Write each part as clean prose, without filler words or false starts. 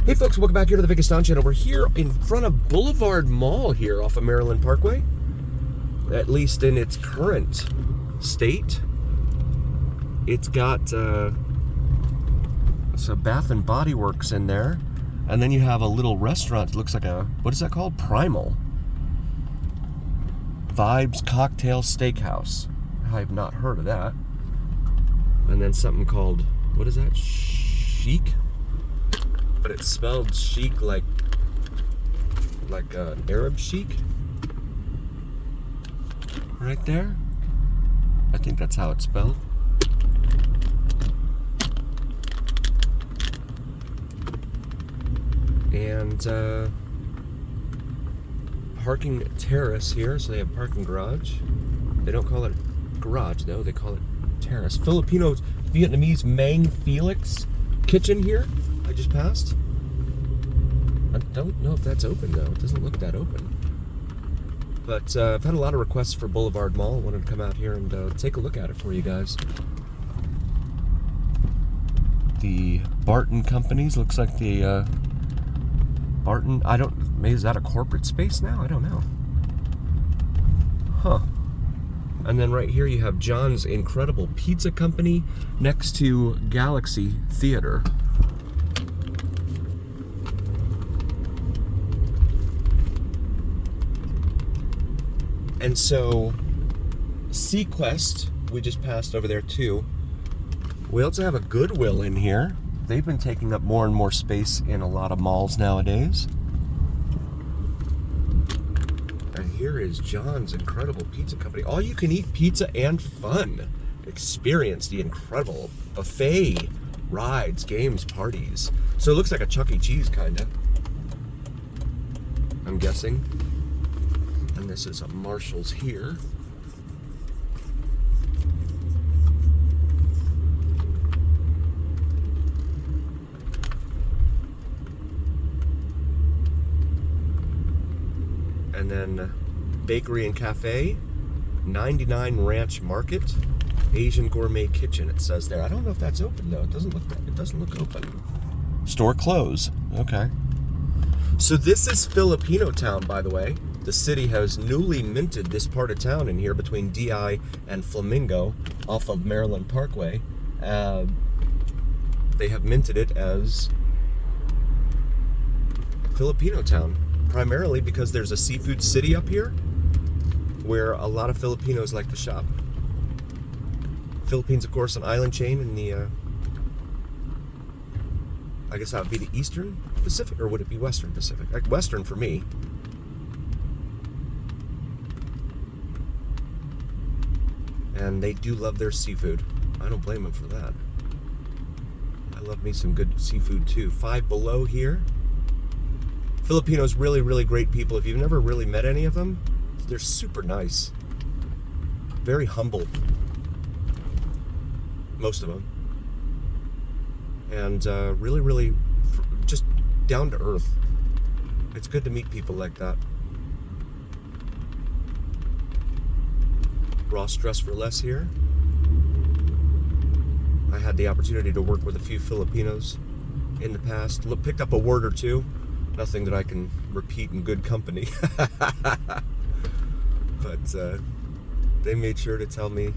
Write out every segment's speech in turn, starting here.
Hey folks, welcome back here to the Vegas Town Channel. We're here in front of Boulevard Mall here off of Maryland Parkway. At least in its current state. It's got some Bath and Body Works in there. And then you have a little restaurant. It looks like a, what is that called? Primal. Vibes Cocktail Steakhouse. I've not heard of that. And then something called, what is that? Chic? But it's spelled chic like an Arab chic. Right there. I think that's how it's spelled. And parking terrace here, so they have parking garage. They don't call it garage though, they call it terrace. Filipino Vietnamese Mang Felix kitchen here. I just passed. I don't know if that's open though. It doesn't look that open. But I've had a lot of requests for Boulevard Mall. I wanted to come out here and take a look at it for you guys. The Barton Companies looks like the Barton. Maybe is that a corporate space now? I don't know. Huh. And then right here you have John's Incredible Pizza Company next to Galaxy Theater. And so, Sequest, we just passed over there too. We also have a Goodwill in here. They've been taking up more and more space in a lot of malls nowadays. And here is John's Incredible Pizza Company. All you can eat pizza and fun. Experience the incredible buffet, rides, games, parties. So it looks like a Chuck E. Cheese kinda. I'm guessing. And this is a Marshall's here. And then Bakery and Cafe, 99 Ranch Market, Asian Gourmet Kitchen, it says there. I don't know if that's open though. It doesn't look open. Store close. Okay. So this is Filipino Town, by the way. The city has newly minted this part of town in here between DI and Flamingo off of Maryland Parkway. They have minted it as Filipino Town, primarily because there's a seafood city up here where a lot of Filipinos like to shop. Philippines, of course, an island chain in the, I guess that would be the Eastern Pacific, or would it be Western Pacific? Like Western for me. And they do love their seafood. I don't blame them for that. I love me some good seafood too. Five Below here. Filipinos, really, really great people. If you've never really met any of them, they're super nice. Very humble. Most of them. And really, really just down to earth. It's good to meet people like that. Ross Dress for Less here. I had the opportunity to work with a few Filipinos in the past. Picked up a word or two. Nothing that I can repeat in good company. But they made sure to tell me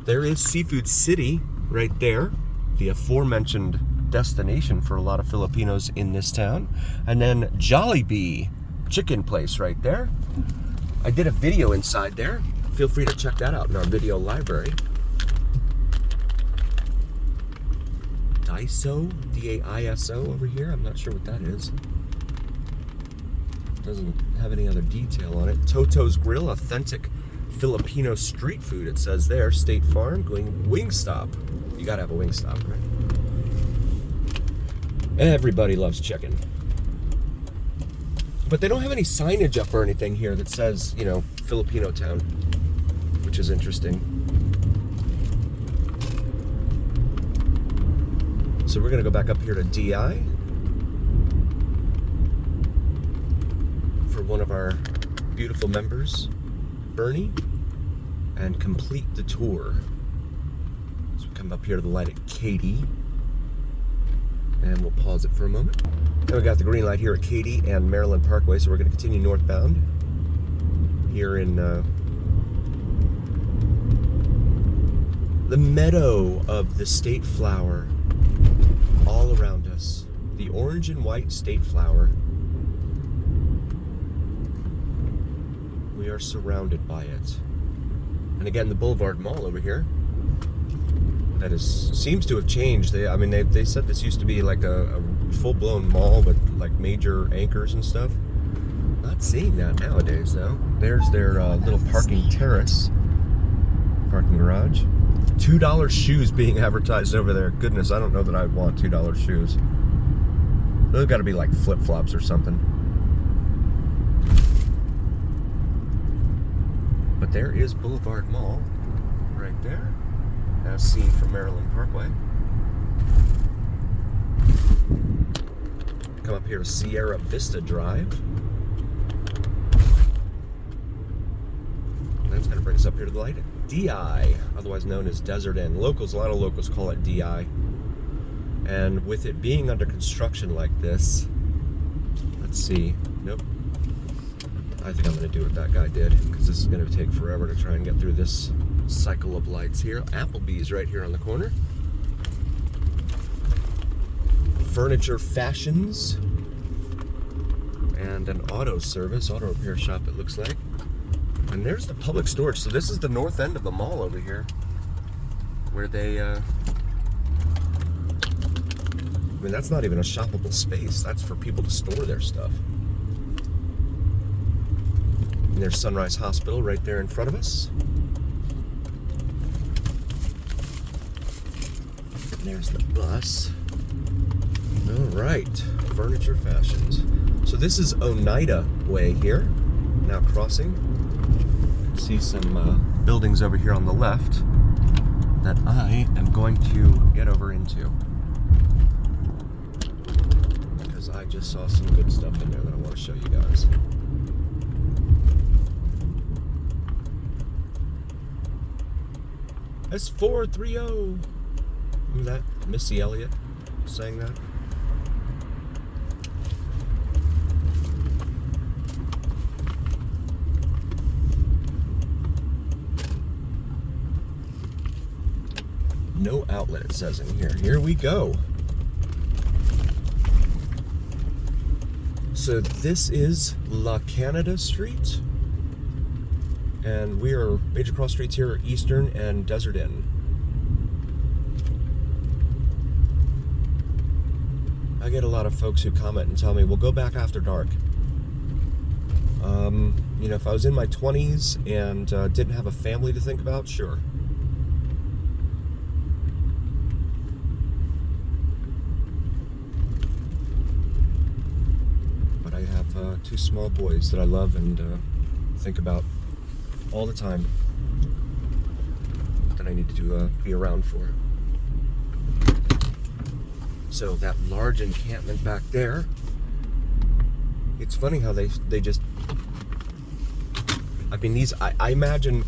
there is Seafood City right there, the aforementioned destination for a lot of Filipinos in this town. And then Jollibee chicken place right there. I did a video inside there. Feel free to check that out in our video library. Daiso, D-A-I-S-O over here. I'm not sure what that is. Doesn't have any other detail on it. Toto's Grill, authentic Filipino street food. It says there. State Farm, going Wingstop. You gotta have a Wingstop, right? Everybody loves chicken. But they don't have any signage up or anything here that says, you know, Filipino Town, which is interesting. So we're gonna go back up here to DI for one of our beautiful members, Bernie, and complete the tour. So we come up here to the light at Katie. And we'll pause it for a moment. Then we got the green light here at Katy and Maryland Parkway, so we're going to continue northbound here in the meadow of the state flower all around us. The orange and white state flower. We are surrounded by it. And again, the Boulevard Mall over here. That seems to have changed. They said this used to be like a full-blown mall with like major anchors and stuff. Not seeing that nowadays though. There's their little parking terrace, parking garage. $2 shoes being advertised over there. Goodness, I don't know that I'd want $2 shoes. Those got to be like flip-flops or something. But there is Boulevard Mall right there, as seen from Maryland Parkway. Come up here to Sierra Vista Drive. And that's going to bring us up here to the light at DI, otherwise known as Desert Inn. A lot of locals call it DI. And with it being under construction like this, let's see. Nope. I think I'm going to do what that guy did, because this is going to take forever to try and get through this cycle of lights here. Applebee's right here on the corner. Furniture Fashions. And an auto repair shop it looks like. And there's the public storage. So this is the north end of the mall over here, where they, that's not even a shoppable space. That's for people to store their stuff. And there's Sunrise Hospital right there in front of us. And there's the bus. All right, Furniture Fashions. So this is Oneida Way here. Now crossing. See some buildings over here on the left that I am going to get over into, because I just saw some good stuff in there that I want to show you guys. S430. Remember that? Missy Elliott sang that. No outlet, it says in here. Here we go. So this is La Canada Street. And we are major cross streets here are Eastern and Desert Inn. I get a lot of folks who comment and tell me, well, go back after dark. If I was in my 20s and didn't have a family to think about, sure. I have 2 small boys that I love and think about all the time, that I need to be around for. So that large encampment back there, it's funny how they just, I imagine,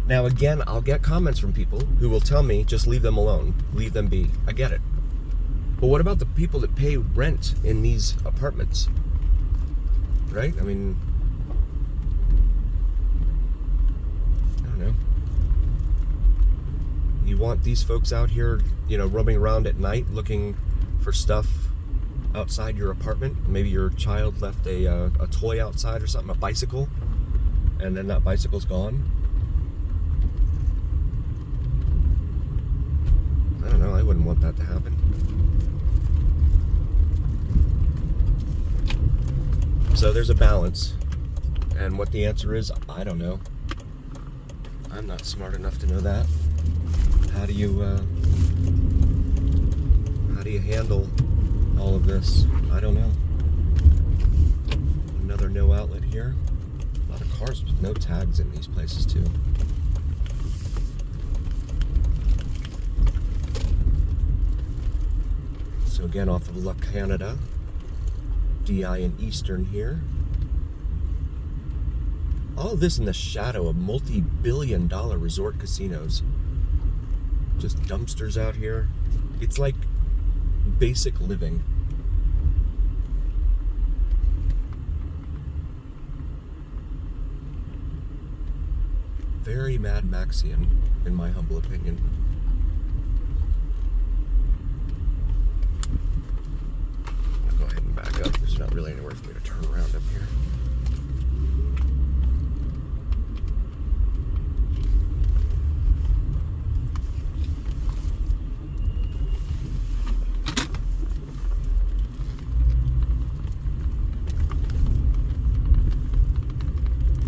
now again, I'll get comments from people who will tell me, just leave them alone, leave them be. I get it. But what about the people that pay rent in these apartments? Right? I don't know. You want these folks out here, roaming around at night looking for stuff outside your apartment. Maybe your child left a toy outside or something, a bicycle, and then that bicycle's gone. I don't know, I wouldn't want that to happen. So there's a balance, and what the answer is, I don't know. I'm not smart enough to know that. How do you handle all of this? I don't know. Another no outlet here. A lot of cars with no tags in these places too. So again, off of La Canada. DI and Eastern here. All of this in the shadow of multi-billion-dollar resort casinos. Just dumpsters out here. It's like basic living. Very Mad Maxian, in my humble opinion. I'll go ahead and back up. There's not really anywhere for me to turn around up here.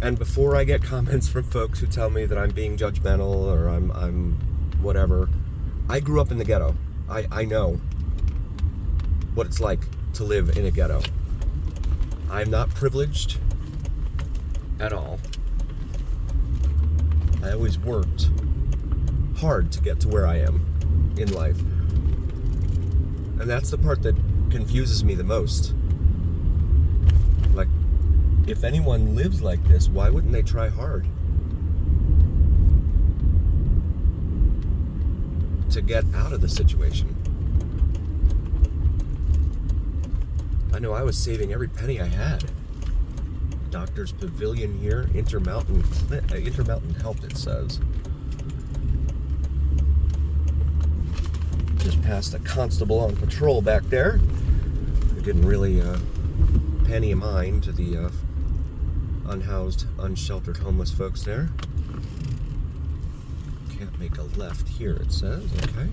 And before I get comments from folks who tell me that I'm being judgmental or I'm whatever, I grew up in the ghetto. I know what it's like to live in a ghetto. I'm not privileged at all. I always worked hard to get to where I am in life. And that's the part that confuses me the most. Like, if anyone lives like this, why wouldn't they try hard to get out of the situation? I know I was saving every penny I had. Doctor's Pavilion here, Intermountain Health, it says. Just passed a constable on patrol back there who didn't really pay any mind to the unhoused, unsheltered homeless folks there. Can't make a left here, it says. Okay.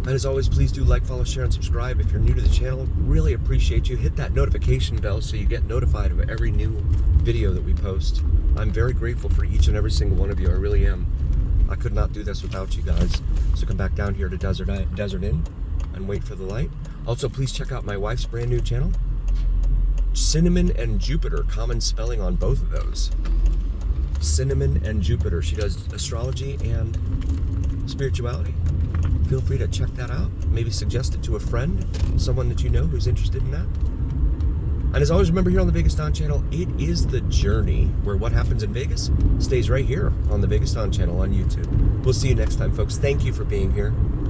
And as always, please do like, follow, share, and subscribe. If you're new to the channel, really appreciate you. Hit that notification bell so you get notified of every new video that we post. I'm very grateful for each and every single one of you. I really am. I could not do this without you guys. So come back down here to Desert Inn and wait for the light. Also, please check out my wife's brand new channel, Cinnamon and Jupiter. Common spelling on both of those. Cinnamon and Jupiter. She does astrology and spirituality. Feel free to check that out. Maybe suggest it to a friend, someone that you know who's interested in that. And as always, remember here on the Vegas Don channel, it is the journey where what happens in Vegas stays right here on the Vegas Don channel on YouTube. We'll see you next time, folks. Thank you for being here.